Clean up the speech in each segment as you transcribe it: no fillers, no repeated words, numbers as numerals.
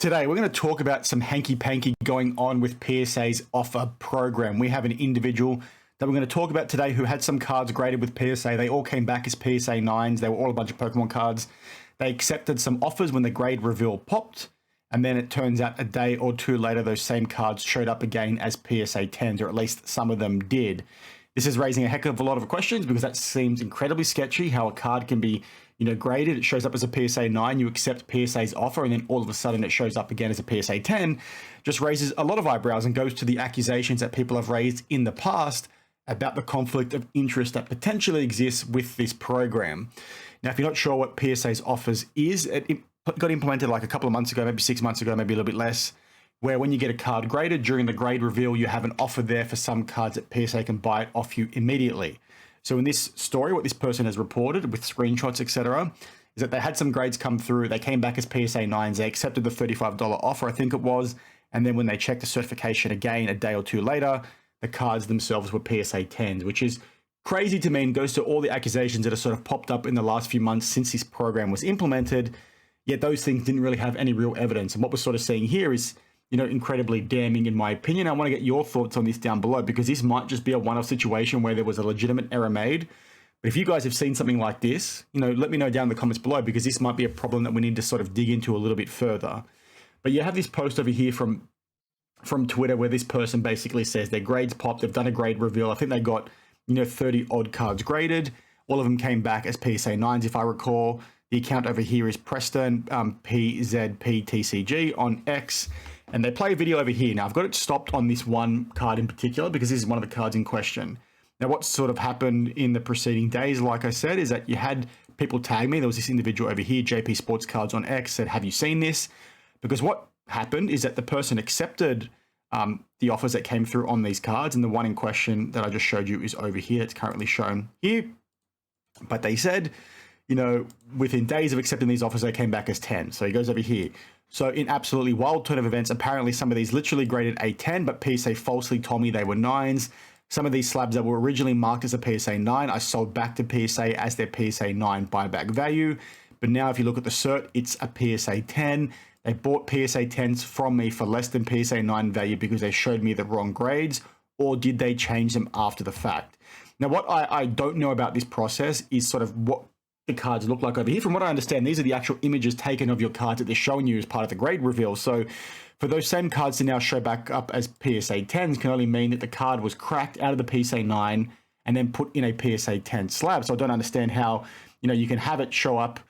Today, we're going to talk about some hanky-panky going on with PSA's offer program. We have an individual that we're going to talk about today who had some cards graded with PSA. They all came back as PSA 9s. They were all a bunch of Pokemon cards. They accepted some offers when the grade reveal popped, and then it turns out a day or two later, those same cards showed up again as PSA 10s, or at least some of them did. This is raising a heck of a lot of questions because that seems incredibly sketchy, how a card can be graded. It shows up as a PSA 9, you accept PSA's offer, and then all of a sudden it shows up again as a PSA 10. Just raises a lot of eyebrows and goes to the accusations that people have raised in the past about the conflict of interest that potentially exists with this program. Now, if you're not sure what PSA's offers is, it got implemented like a couple of months ago, maybe 6 months ago, maybe a little bit less, where when you get a card graded during the grade reveal, you have an offer there for some cards that PSA can buy it off you immediately. So in this story, what this person has reported with screenshots, etc., is that they had some grades come through. They came back as PSA 9s. They accepted the $35 offer, I think it was. And then when they checked the certification again a day or two later, the cards themselves were PSA 10s, which is crazy to me and goes to all the accusations that have sort of popped up in the last few months since this program was implemented. Yet those things didn't really have any real evidence. And what we're sort of seeing here is, incredibly damning in my opinion. I want to get your thoughts on this down below because this might just be a one-off situation where there was a legitimate error made. But if you guys have seen something like this, let me know down in the comments below because this might be a problem that we need to sort of dig into a little bit further. But you have this post over here from Twitter where this person basically says their grades popped. They've done a grade reveal. I think they got, 30 odd cards graded. All of them came back as PSA 9s, if I recall. The account over here is Preston, PZPTCG on X. And they play a video over here. Now, I've got it stopped on this one card in particular because this is one of the cards in question. Now, what sort of happened in the preceding days, like I said, is that you had people tag me. There was this individual over here, JP Sports Cards on X, said, have you seen this? Because what happened is that the person accepted the offers that came through on these cards. And the one in question that I just showed you is over here. It's currently shown here. But they said, within days of accepting these offers, they came back as 10. So he goes over here. So in absolutely wild turn of events, apparently some of these literally graded a 10, but PSA falsely told me they were 9s. Some of these slabs that were originally marked as a PSA 9, I sold back to PSA as their PSA 9 buyback value. But now if you look at the cert, it's a PSA 10. They bought PSA 10s from me for less than PSA 9 value because they showed me the wrong grades, or did they change them after the fact? Now, what I don't know about this process is sort of what the cards look like over here. From what I understand, these are the actual images taken of your cards that they're showing you as part of the grade reveal. So for those same cards to now show back up as PSA 10s can only mean that the card was cracked out of the PSA 9 and then put in a PSA 10 slab. So I don't understand how, you can have it show up,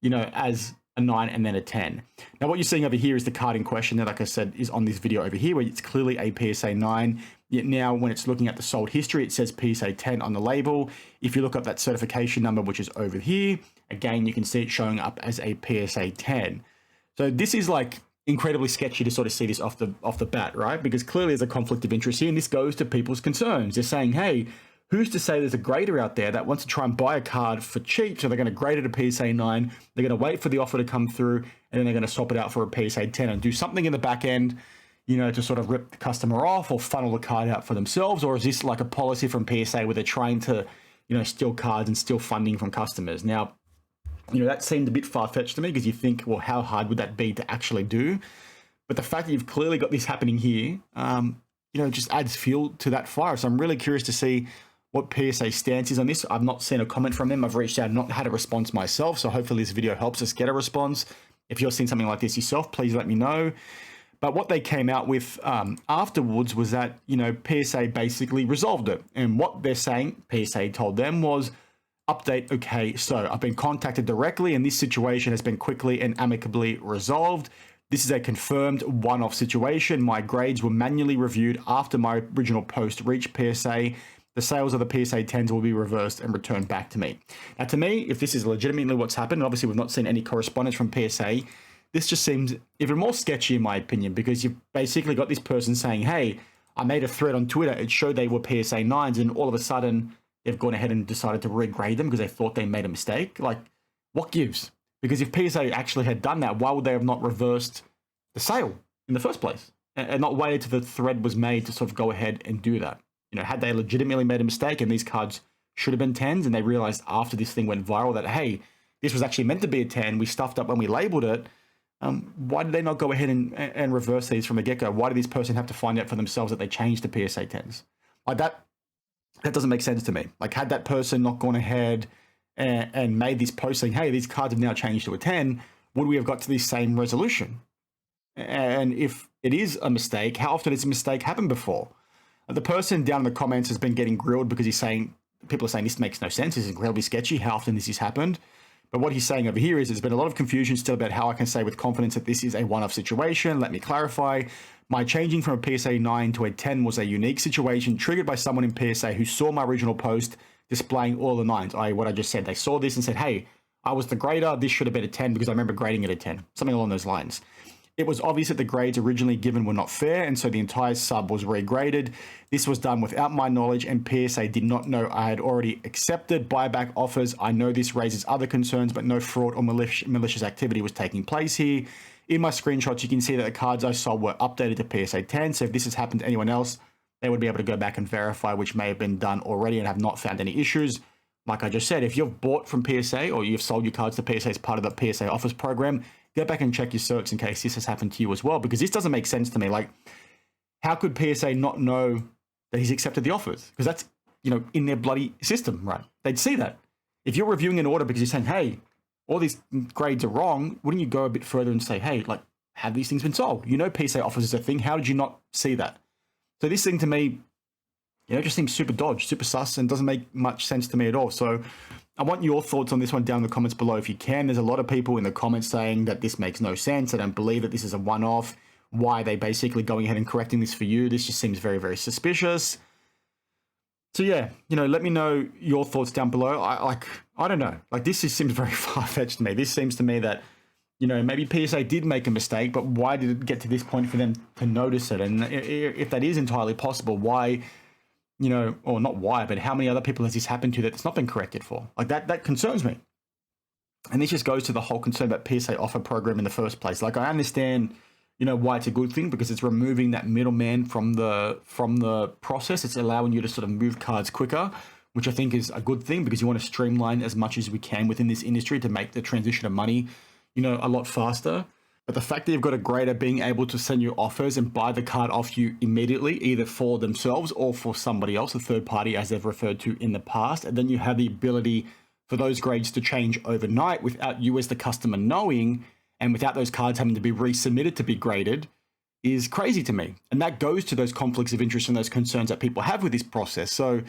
as a 9 and then a 10. Now, what you're seeing over here is the card in question that, like I said, is on this video over here, where it's clearly a PSA 9. Yet now, when it's looking at the sold history, it says PSA 10 on the label. If you look up that certification number, which is over here, again, you can see it showing up as a PSA 10. So this is like incredibly sketchy to sort of see this off the bat, right? Because clearly there's a conflict of interest here, and this goes to people's concerns. They're saying, hey, who's to say there's a grader out there that wants to try and buy a card for cheap? So they're going to grade it a PSA 9, they're going to wait for the offer to come through, and then they're going to swap it out for a PSA 10 and do something in the back end, to sort of rip the customer off or funnel the card out for themselves? Or is this like a policy from PSA where they're trying to, steal cards and steal funding from customers? Now, that seemed a bit far-fetched to me because you think, well, how hard would that be to actually do? But the fact that you've clearly got this happening here, just adds fuel to that fire. So I'm really curious to see what PSA stance is on this. I've not seen a comment from them. I've reached out and not had a response myself. So hopefully this video helps us get a response. If you're seeing something like this yourself, please let me know. But what they came out with afterwards was that, PSA basically resolved it. And what they're saying, PSA told them, was, update, okay, so I've been contacted directly and this situation has been quickly and amicably resolved. This is a confirmed one-off situation. My grades were manually reviewed after my original post reached PSA. The sales of the PSA 10s will be reversed and returned back to me. Now, to me, if this is legitimately what's happened, and obviously we've not seen any correspondence from PSA, this just seems even more sketchy in my opinion, because you've basically got this person saying, hey, I made a thread on Twitter. It showed they were PSA 9s, and all of a sudden they've gone ahead and decided to regrade them because they thought they made a mistake. Like, what gives? Because if PSA actually had done that, why would they have not reversed the sale in the first place and not waited till the thread was made to sort of go ahead and do that? Had they legitimately made a mistake and these cards should have been 10s, and they realized after this thing went viral that, hey, this was actually meant to be a 10, we stuffed up when we labeled it, Why did they not go ahead and reverse these from the get-go? Why did this person have to find out for themselves that they changed to PSA 10s? Like that doesn't make sense to me. Like, had that person not gone ahead and made this post saying, hey, these cards have now changed to a 10, would we have got to this same resolution? And if it is a mistake, how often has a mistake happened before? The person down in the comments has been getting grilled because people are saying this makes no sense, this is incredibly sketchy, how often this has happened. But what he's saying over here is there's been a lot of confusion still about how I can say with confidence that this is a one-off situation. Let me clarify. My changing from a PSA 9 to a 10 was a unique situation triggered by someone in PSA who saw my original post displaying all the 9s, i.e. what I just said. They saw this and said, hey, I was the grader, this should have been a 10 because I remember grading it a 10, something along those lines. It was obvious that the grades originally given were not fair, and so the entire sub was regraded. This was done without my knowledge, and PSA did not know I had already accepted buyback offers. I know this raises other concerns, but no fraud or malicious activity was taking place here. In my screenshots, you can see that the cards I sold were updated to PSA 10, so if this has happened to anyone else, they would be able to go back and verify, which may have been done already and have not found any issues. Like I just said, if you've bought from PSA or you've sold your cards to PSA as part of the PSA offers program, go back and check your certs in case this has happened to you as well, because this doesn't make sense to me. Like, how could PSA not know that he's accepted the offers? Because that's, in their bloody system, right? They'd see that. If you're reviewing an order because you're saying, hey, all these grades are wrong, wouldn't you go a bit further and say, hey, like, have these things been sold? PSA offers is a thing. How did you not see that? So this thing to me, it just seems super dodge, super sus, and doesn't make much sense to me at all. So I want your thoughts on this one down in the comments below if you can. There's a lot of people in the comments saying that this makes no sense. I don't believe that this is a one-off. Why are they basically going ahead and correcting this for you? This just seems very, very suspicious. So yeah, let me know your thoughts down below. I don't know. Like, this just seems very far-fetched to me. This seems to me that, maybe PSA did make a mistake, but why did it get to this point for them to notice it? And if that is entirely possible, why, or not why, but how many other people has this happened to that it's not been corrected for? Like, that concerns me. And this just goes to the whole concern about PSA offer program in the first place. Like, I understand, why it's a good thing, because it's removing that middleman from the process. It's allowing you to sort of move cards quicker, which I think is a good thing, because you want to streamline as much as we can within this industry to make the transition of money, a lot faster. But the fact that you've got a grader being able to send you offers and buy the card off you immediately, either for themselves or for somebody else, a third party, as they've referred to in the past, and then you have the ability for those grades to change overnight without you as the customer knowing, and without those cards having to be resubmitted to be graded, is crazy to me. And that goes to those conflicts of interest and those concerns that people have with this process. So,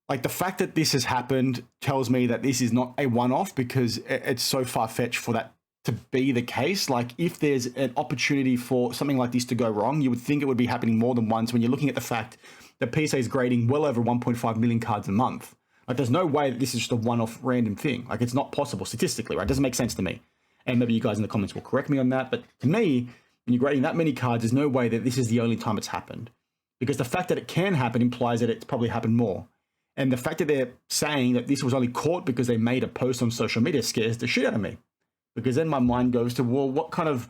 like, the fact that this has happened tells me that this is not a one-off, because it's so far-fetched for that to be the case. Like, if there's an opportunity for something like this to go wrong, you would think it would be happening more than once when you're looking at the fact that PSA is grading well over 1.5 million cards a month. Like, there's no way that this is just a one-off random thing. Like, it's not possible statistically, right? It doesn't make sense to me. And maybe you guys in the comments will correct me on that. But to me, when you're grading that many cards, there's no way that this is the only time it's happened. Because the fact that it can happen implies that it's probably happened more. And the fact that they're saying that this was only caught because they made a post on social media scares the shit out of me. Because then my mind goes to, well, what kind of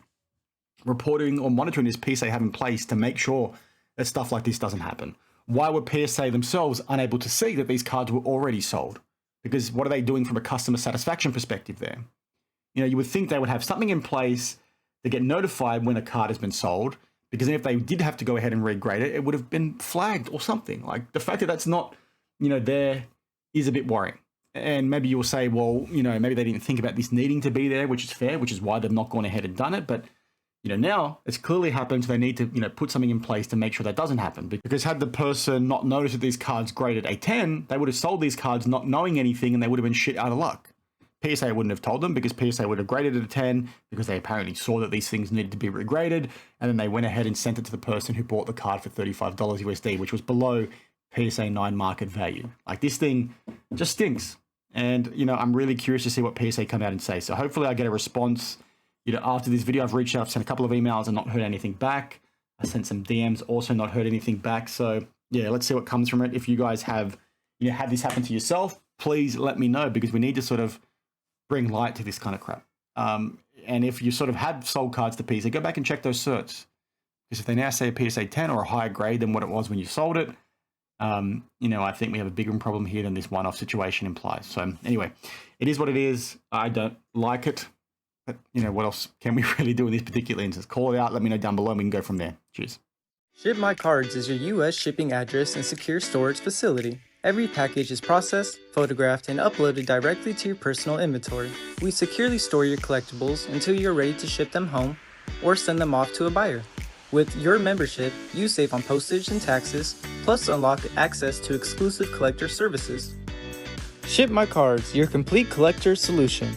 reporting or monitoring does PSA have in place to make sure that stuff like this doesn't happen? Why were PSA themselves unable to see that these cards were already sold? Because what are they doing from a customer satisfaction perspective there? You would think they would have something in place to get notified when a card has been sold, because then if they did have to go ahead and regrade it, it would have been flagged or something. Like, the fact that that's not, there is a bit worrying. And maybe you'll say, well, maybe they didn't think about this needing to be there, which is fair, which is why they've not gone ahead and done it. But, now it's clearly happened, so they need to, put something in place to make sure that doesn't happen. Because had the person not noticed that these cards graded a 10, they would have sold these cards not knowing anything, and they would have been shit out of luck. PSA wouldn't have told them, because PSA would have graded it a 10, because they apparently saw that these things needed to be regraded, and then they went ahead and sent it to the person who bought the card for $35 USD, which was below PSA 9 market value. Like, this thing just stinks. And, I'm really curious to see what PSA come out and say. So hopefully I get a response, after this video. I've reached out, sent a couple of emails and not heard anything back. I sent some DMs, also not heard anything back. So yeah, let's see what comes from it. If you guys have, had this happen to yourself, please let me know, because we need to sort of bring light to this kind of crap. And if you sort of had sold cards to PSA, go back and check those certs. Because if they now say a PSA 10 or a higher grade than what it was when you sold it, I think we have a bigger problem here than this one-off situation implies. So anyway, it is what it is. I don't like it. But, what else can we really do in this particular instance? Call it out, let me know down below, and we can go from there. Cheers. Ship My Cards is your U.S. shipping address and secure storage facility. Every package is processed, photographed, and uploaded directly to your personal inventory. We securely store your collectibles until you're ready to ship them home or send them off to a buyer. With your membership, you save on postage and taxes, plus unlock access to exclusive collector services. Ship My Cards, your complete collector solution.